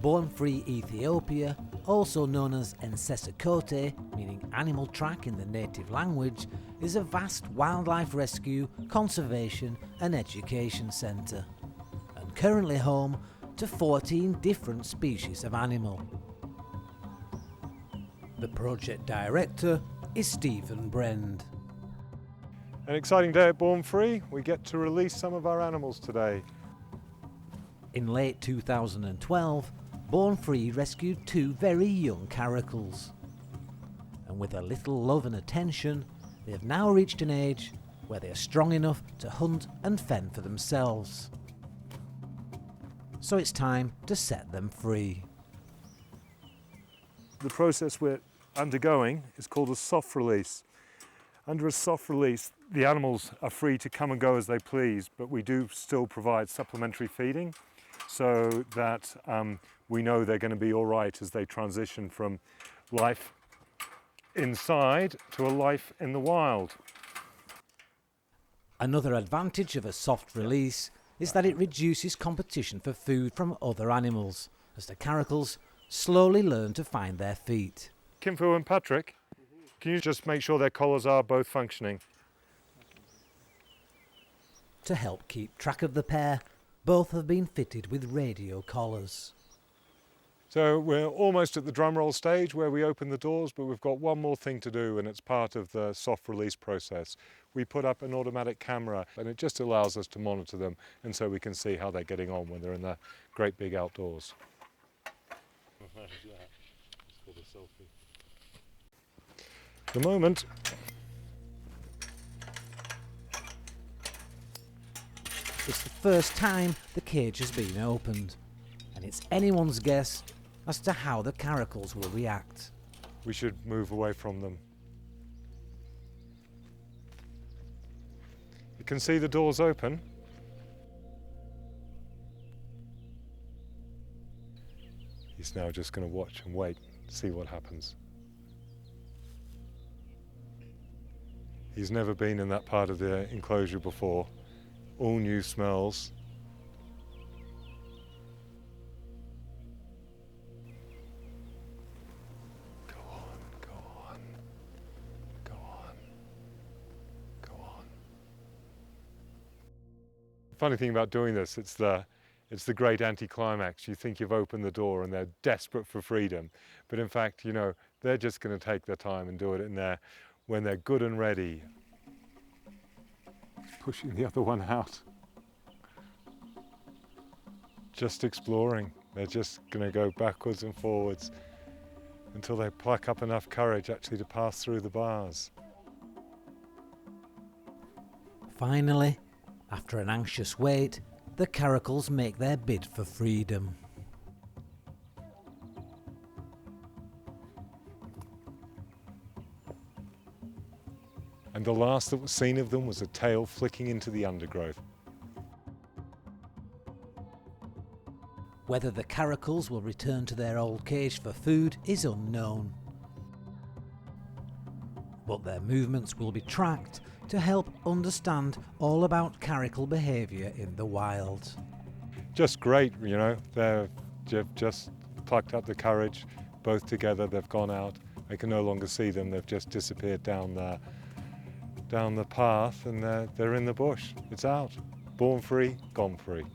Born free Ethiopia, also known as Ensesakote, meaning animal track in the native language, is a vast wildlife rescue, conservation and education centre, and currently home to 14 different species of animal. The project director is Stephen Brend. An exciting day at Born Free. We get to release some of our animals today. In late 2012, Born Free rescued 2 very young Caracals. And with a little love and attention, they have now reached an age where they are strong enough to hunt and fend for themselves. So it's time to set them free. The process we're undergoing is called a soft release. Under a soft release, the animals are free to come and go as they please, but we do still provide supplementary feeding so that we know they're going to be all right as they transition from life inside to a life in the wild. Another advantage of a soft release is that it reduces competition for food from other animals, as the Caracals slowly learn to find their feet. Guenther and Patrick, can you just make sure their collars are both functioning? To help keep track of the pair, both have been fitted with radio collars. So we're almost at the drum roll stage where we open the doors, but we've got one more thing to do, and it's part of the soft release process. We put up an automatic camera and it just allows us to monitor them, and so we can see how they're getting on when they're in the great big outdoors. At the moment, it's the first time the cage has been opened, and it's anyone's guess as to how the Caracals will react. we should move away from them. You can see the doors open. He's now just going to watch and wait, see what happens. He's never been in that part of the enclosure before. All new smells. Go on, go on, go on, go on. The funny thing about doing this, it's the great anticlimax. You think you've opened the door and they're desperate for freedom. But in fact, you know, they're just going to take their time and do it in there when they're good and ready. Pushing the other one out. Just exploring. They're just going to go backwards and forwards until they pluck up enough courage actually to pass through the bars. Finally, after an anxious wait, the Caracals make their bid for freedom. And the last that was seen of them was a tail flicking into the undergrowth. Whether the Caracals will return to their old cage for food is unknown. But their movements will be tracked to help understand all about Caracal behaviour in the wild. Just great, you know, they've just plucked up the courage, both together, they've gone out. I can no longer see them, they've just disappeared down the path, and they're in the bush. It's out. Born free, gone free.